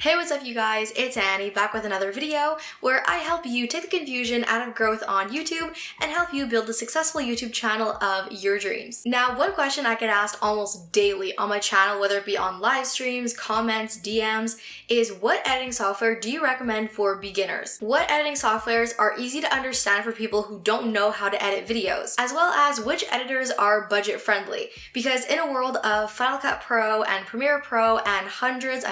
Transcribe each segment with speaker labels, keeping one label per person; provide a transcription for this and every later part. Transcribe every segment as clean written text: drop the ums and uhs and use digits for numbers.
Speaker 1: Hey, what's up you guys? It's Annie back with another video where I help you take the confusion out of growth on YouTube and help you build a successful YouTube channel of your dreams. Now, one question I get asked almost daily on my channel, whether it be on live streams, comments, DMs, is what editing software do you recommend for beginners? What editing softwares are easy to understand for people who don't know how to edit videos? As well as which editors are budget friendly? Because in a world of Final Cut Pro and Premiere Pro and hundreds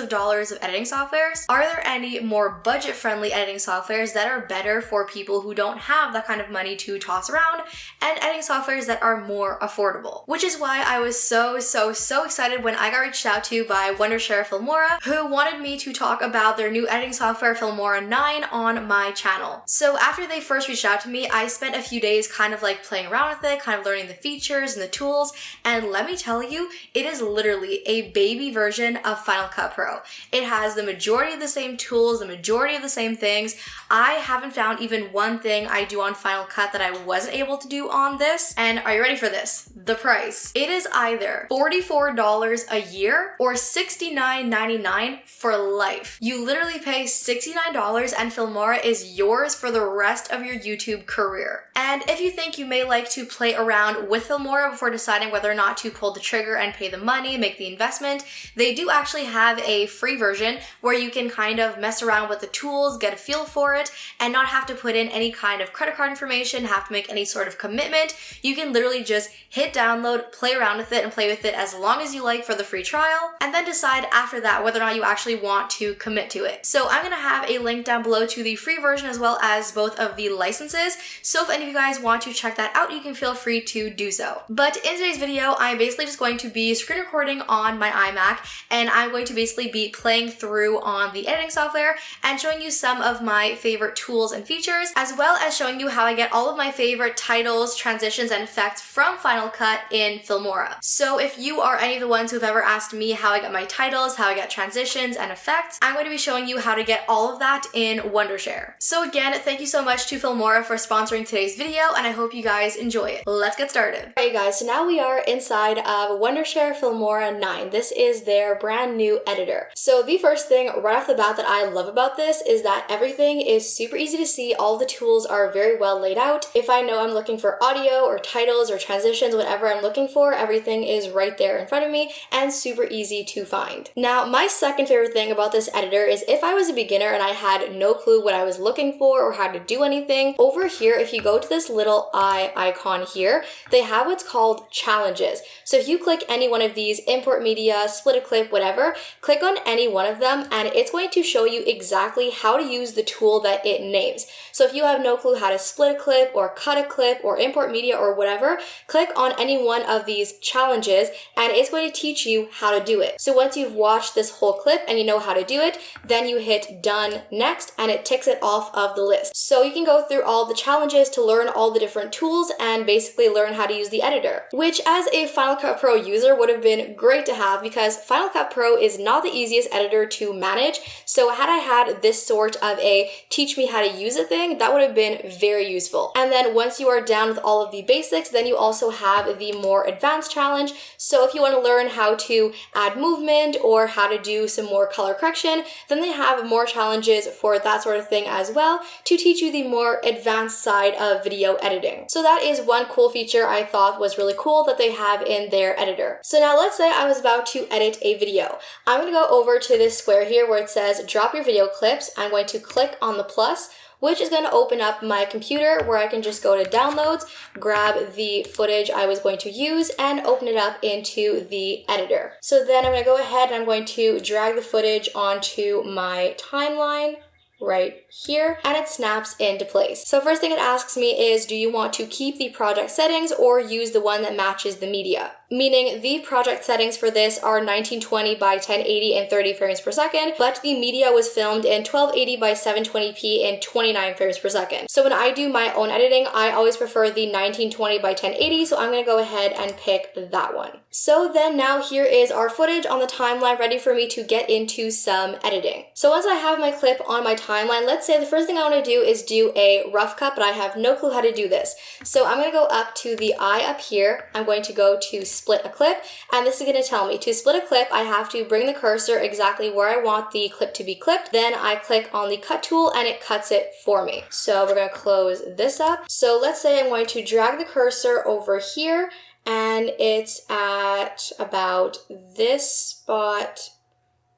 Speaker 1: of dollars of editing softwares, are there any more budget-friendly editing softwares that are better for people who don't have that kind of money to toss around, and editing softwares that are more affordable? Which is why I was so excited when I got reached out to by Wondershare Filmora, who wanted me to talk about their new editing software Filmora 9 on my channel. So after they first reached out to me, I spent a few days kind of like playing around with it, kind of learning the features and the tools, and let me tell you, it is literally a baby version of Final Cut Pro. It has the majority of the same tools, the majority of the same things. I haven't found even one thing I do on Final Cut that I wasn't able to do on this. And are you ready for this? The price. It is either $44 a year or $69.99 for life. You literally pay $69 and Filmora is yours for the rest of your YouTube career. And if you think you may like to play around with Filmora before deciding whether or not to pull the trigger and pay the money, make the investment, they do actually have a free version where you can kind of mess around with the tools, get a feel for it, and not have to put in any kind of credit card information, have to make any sort of commitment. You can literally just hit download, play around with it, and play with it as long as you like for the free trial, and then decide after that whether or not you actually want to commit to it. So I'm gonna have a link down below to the free version as well as both of the licenses, so if any of you guys want to check that out, you can feel free to do so. But in today's video, I'm basically just going to be screen recording on my iMac, and I'm going to basically be playing through on the editing software and showing you some of my favorite tools and features, as well as showing you how I get all of my favorite titles, transitions, and effects from Final Cut in Filmora. So if you are any of the ones who've ever asked me how I get my titles, how I get transitions and effects, I'm going to be showing you how to get all of that in Wondershare. So again, thank you so much to Filmora for sponsoring today's video, and I hope you guys enjoy it. Let's get started. Alright guys, so now we are inside of Wondershare Filmora 9. This is their brand new editor. So the first thing right off the bat that I love about this is that everything is super easy to see. All the tools are very well laid out. If I know I'm looking for audio or titles or transitions, whatever I'm looking for, everything is right there in front of me and super easy to find. Now, my second favorite thing about this editor is if I was a beginner and I had no clue what I was looking for or how to do anything, over here, if you go to this little eye icon here, they have what's called challenges. So if you click any one of these, import media, split a clip, whatever, click on any one of them and it's going to show you exactly how to use the tool that it names. So if you have no clue how to split a clip or cut a clip or import media or whatever, click on any one of these challenges and it's going to teach you how to do it. So once you've watched this whole clip and you know how to do it, then you hit done next and it ticks it off of the list. So you can go through all the challenges to learn all the different tools and basically learn how to use the editor, which as a Final Cut Pro user would have been great to have because Final Cut Pro is not the easiest editor to manage. So had I had this sort of a teach me how to use a thing, that would have been very useful. And then once you are down with all of the basics, then you also have the more advanced challenge. So if you want to learn how to add movement or how to do some more color correction, then they have more challenges for that sort of thing as well to teach you the more advanced side of video editing. So that is one cool feature I thought was really cool that they have in their editor. So now let's say I was about to edit a video. I'm going to go over to this square here where it says drop your video clips. I'm going to click on the plus, which is going to open up my computer where I can just go to downloads, grab the footage I was going to use, and open it up into the editor. So then I'm going to go ahead and I'm going to drag the footage onto my timeline right here, and it snaps into place. So first thing it asks me is, do you want to keep the project settings or use the one that matches the media? Meaning the project settings for this are 1920 by 1080 and 30 frames per second, but the media was filmed in 1280 by 720p and 29 frames per second. So when I do my own editing, I always prefer the 1920 by 1080, so I'm gonna go ahead and pick that one. So then now here is our footage on the timeline ready for me to get into some editing. So once I have my clip on my timeline, let's say the first thing I want to do is do a rough cut, but I have no clue how to do this. So I'm going to go up to the eye up here. I'm going to go to split a clip, and this is going to tell me to split a clip, I have to bring the cursor exactly where I want the clip to be clipped. Then I click on the cut tool and it cuts it for me. So we're going to close this up. So let's say I'm going to drag the cursor over here, and it's at about this spot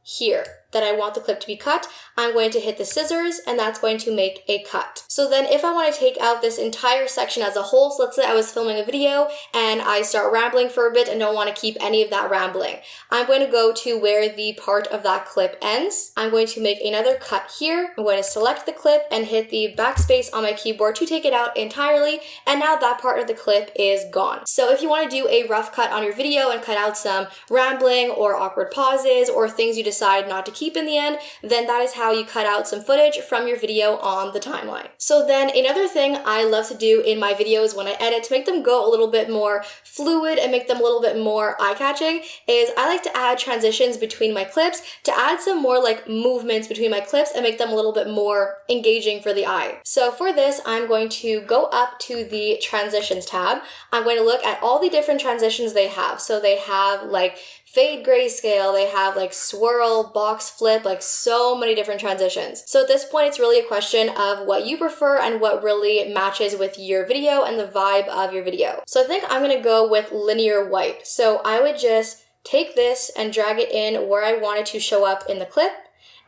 Speaker 1: here that I want the clip to be cut. I'm going to hit the scissors, and that's going to make a cut. So then if I want to take out this entire section as a whole, so let's say I was filming a video and I start rambling for a bit and don't want to keep any of that rambling, I'm going to go to where the part of that clip ends. I'm going to make another cut here. I'm going to select the clip and hit the backspace on my keyboard to take it out entirely, and now that part of the clip is gone. So if you want to do a rough cut on your video and cut out some rambling or awkward pauses or things you decide not to keep in the end, then that is how you cut out some footage from your video on the timeline. So then another thing I love to do in my videos when I edit to make them go a little bit more fluid and make them a little bit more eye-catching is I like to add transitions between my clips to add some more like movements between my clips and make them a little bit more engaging for the eye. So for this, I'm going to go up to the transitions tab. I'm going to look at all the different transitions they have. So they have like fade grayscale, they have like swirl, box flip, like so many different transitions. So at this point, it's really a question of what you prefer and what really matches with your video and the vibe of your video. So I think I'm gonna go with linear wipe. So I would just take this and drag it in where I want it to show up in the clip,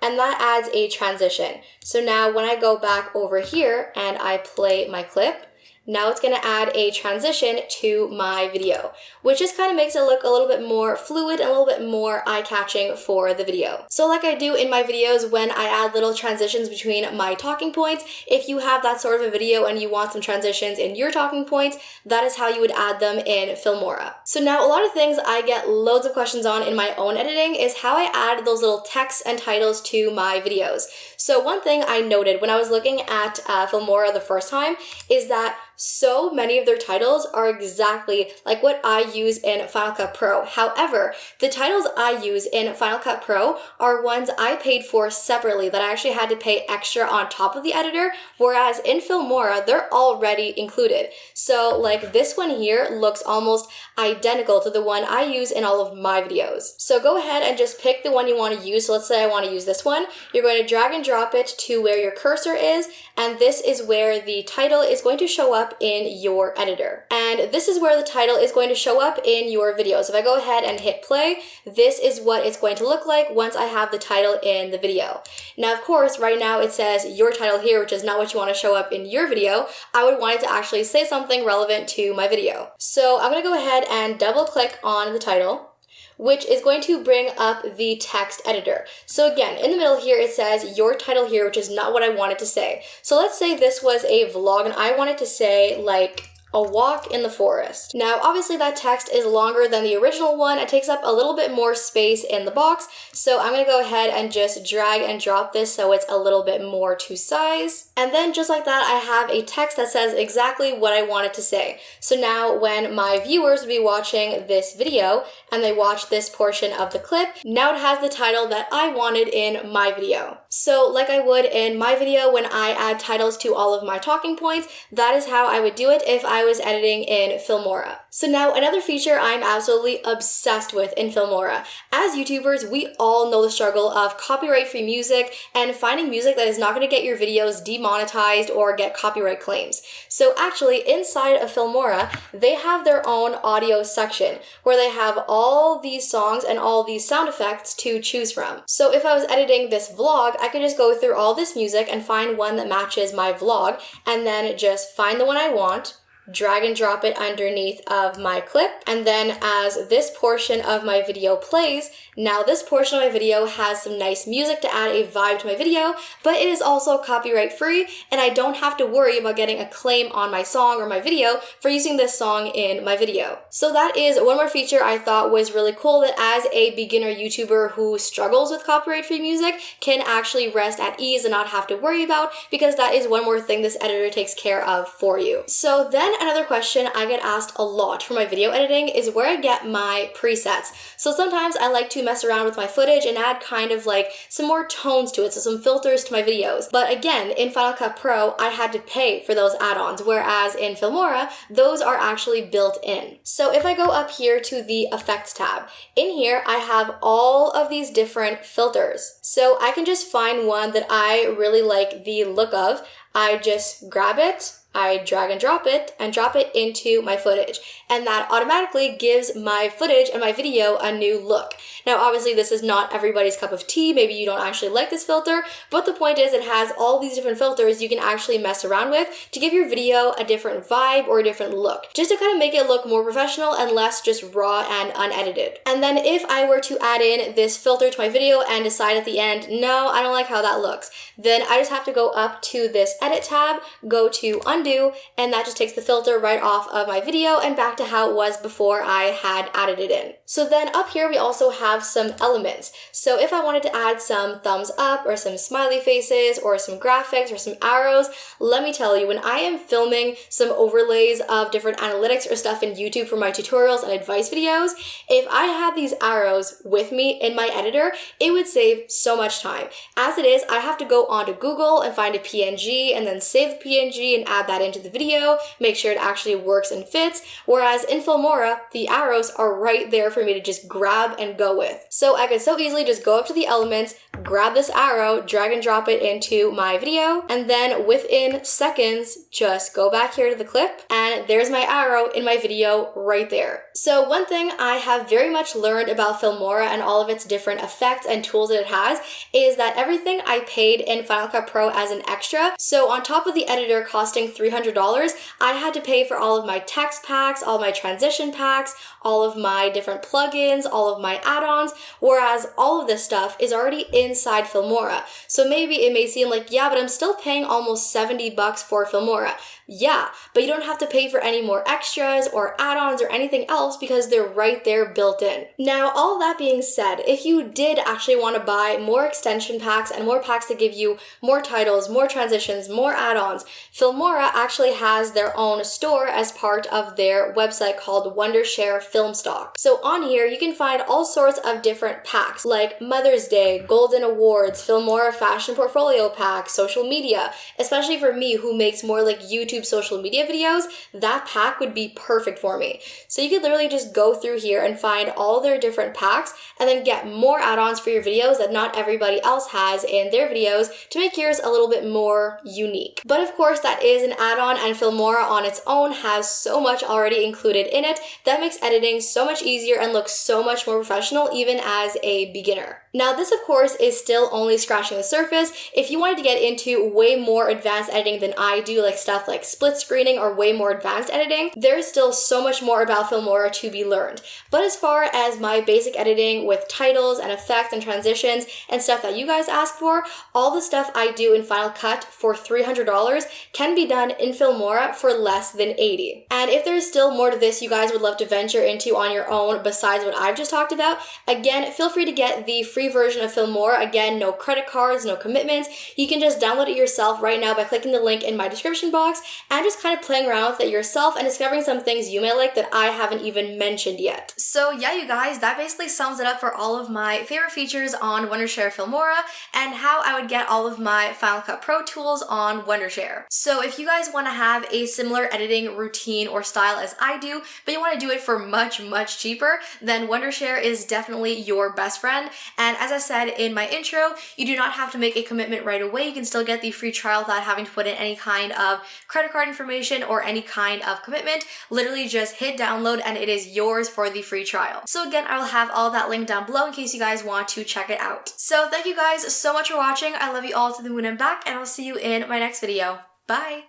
Speaker 1: and that adds a transition. So now when I go back over here and I play my clip, now it's going to add a transition to my video, which just kind of makes it look a little bit more fluid and a little bit more eye-catching for the video. So like I do in my videos when I add little transitions between my talking points, if you have that sort of a video and you want some transitions in your talking points, that is how you would add them in Filmora. So now a lot of things I get loads of questions on in my own editing is how I add those little texts and titles to my videos. So one thing I noted when I was looking at Filmora the first time is that so many of their titles are exactly like what I use in Final Cut Pro. However, the titles I use in Final Cut Pro are ones I paid for separately that I actually had to pay extra on top of the editor, whereas in Filmora, they're already included. So like this one here looks almost identical to the one I use in all of my videos. So go ahead and just pick the one you want to use. So let's say I want to use this one. You're going to drag and drop it to where your cursor is, and this is where the title is going to show up in your editor. And this is where the title is going to show up in your video. So if I go ahead and hit play, this is what it's going to look like once I have the title in the video. Now, of course, right now it says your title here, which is not what you want to show up in your video. I would want it to actually say something relevant to my video. So I'm going to go ahead and double click on the title, which is going to bring up the text editor. So again, in the middle here, it says your title here, which is not what I wanted to say. So let's say this was a vlog and I wanted to say like a walk in the forest. Now, obviously that text is longer than the original one. It takes up a little bit more space in the box. So I'm gonna go ahead and just drag and drop this so it's a little bit more to size. And then just like that, I have a text that says exactly what I wanted to say. So now when my viewers will be watching this video and they watch this portion of the clip, now it has the title that I wanted in my video. So like I would in my video when I add titles to all of my talking points, that is how I would do it if I was editing in Filmora. So now another feature I'm absolutely obsessed with in Filmora. As YouTubers, we all know the struggle of copyright-free music and finding music that is not going to get your videos demonetized or get copyright claims. So actually inside of Filmora, they have their own audio section where they have all these songs and all these sound effects to choose from. So if I was editing this vlog, I could just go through all this music and find one that matches my vlog and then just find the one I want, drag and drop it underneath of my clip, and then as this portion of my video plays, now this portion of my video has some nice music to add a vibe to my video, but it is also copyright free and I don't have to worry about getting a claim on my song or my video for using this song in my video. So that is one more feature I thought was really cool that as a beginner YouTuber who struggles with copyright free music can actually rest at ease and not have to worry about, because that is one more thing this editor takes care of for you. So then Then another question I get asked a lot for my video editing is where I get my presets. So sometimes I like to mess around with my footage and add kind of like some more tones to it, so some filters to my videos. But again, in Final Cut Pro, I had to pay for those add-ons, whereas in Filmora, those are actually built in. So if I go up here to the Effects tab, in here I have all of these different filters. So I can just find one that I really like the look of. I just grab it, I drag and drop it into my footage. And that automatically gives my footage and my video a new look. Now, obviously, this is not everybody's cup of tea. Maybe you don't actually like this filter, but the point is it has all these different filters you can actually mess around with to give your video a different vibe or a different look, just to kind of make it look more professional and less just raw and unedited. And then if I were to add in this filter to my video and decide at the end, no, I don't like how that looks, then I just have to go up to this Edit tab, go to Undo, and that just takes the filter right off of my video and back to how it was before I had added it in. So then up here we also have some elements. So if I wanted to add some thumbs up or some smiley faces or some graphics or some arrows, let me tell you, when I am filming some overlays of different analytics or stuff in YouTube for my tutorials and advice videos, if I had these arrows with me in my editor, it would save so much time. As it is, I have to go onto Google and find a PNG and then save the PNG and add that into the video, make sure it actually works and fits, whereas in Filmora, the arrows are right there for me to just grab and go with. So I could so easily just go up to the elements, grab this arrow, drag and drop it into my video, and then within seconds, just go back here to the clip, and there's my arrow in my video right there. So one thing I have very much learned about Filmora and all of its different effects and tools that it has is that everything I paid in Final Cut Pro as an extra, so on top of the editor costing $300, I had to pay for all of my text packs, all my transition packs, all of my different plugins, all of my add-ons, whereas all of this stuff is already inside Filmora. So maybe it may seem like, yeah, but I'm still paying almost $70 for Filmora. Yeah, but you don't have to pay for any more extras or add-ons or anything else because they're right there built in. Now, all that being said, if you did actually want to buy more extension packs and more packs that give you more titles, more transitions, more add-ons, Filmora actually has their own store as part of their website called Wondershare Filmstock. So on here, you can find all sorts of different packs like Mother's Day, Golden Awards, Filmora Fashion Portfolio Pack, social media. Especially for me who makes more like YouTube social media videos, that pack would be perfect for me. So you could literally just go through here and find all their different packs and then get more add-ons for your videos that not everybody else has in their videos to make yours a little bit more unique. But of course, that is an add-on, and Filmora on its own has so much already included in it that makes editing so much easier and looks so much more professional even as a beginner. Now this of course is still only scratching the surface. If you wanted to get into way more advanced editing than I do, like stuff like split screening or way more advanced editing, there's still so much more about Filmora to be learned. But as far as my basic editing with titles and effects and transitions and stuff that you guys ask for, all the stuff I do in Final Cut for $300 can be done in Filmora for less than $80. And if there's still more to this you guys would love to venture into on your own besides what I've just talked about, again, feel free to get the free version of Filmora. Again, no credit cards, no commitments. You can just download it yourself right now by clicking the link in my description box and just kind of playing around with it yourself and discovering some things you may like that I haven't even mentioned yet. So yeah, you guys, that basically sums it up for all of my favorite features on Wondershare Filmora and how I would get all of my Final Cut Pro tools on Wondershare. So if you guys want to have a similar editing routine or style as I do, but you want to do it for much, much cheaper, then Wondershare is definitely your best friend. And as I said in my intro, you do not have to make a commitment right away. You can still get the free trial without having to put in any kind of credit card information or any kind of commitment. Literally just hit download and it is yours for the free trial. So again, I will have all that linked down below in case you guys want to check it out. So thank you guys so much for watching. I love you all to the moon and back, and I'll see you in my next video. Bye!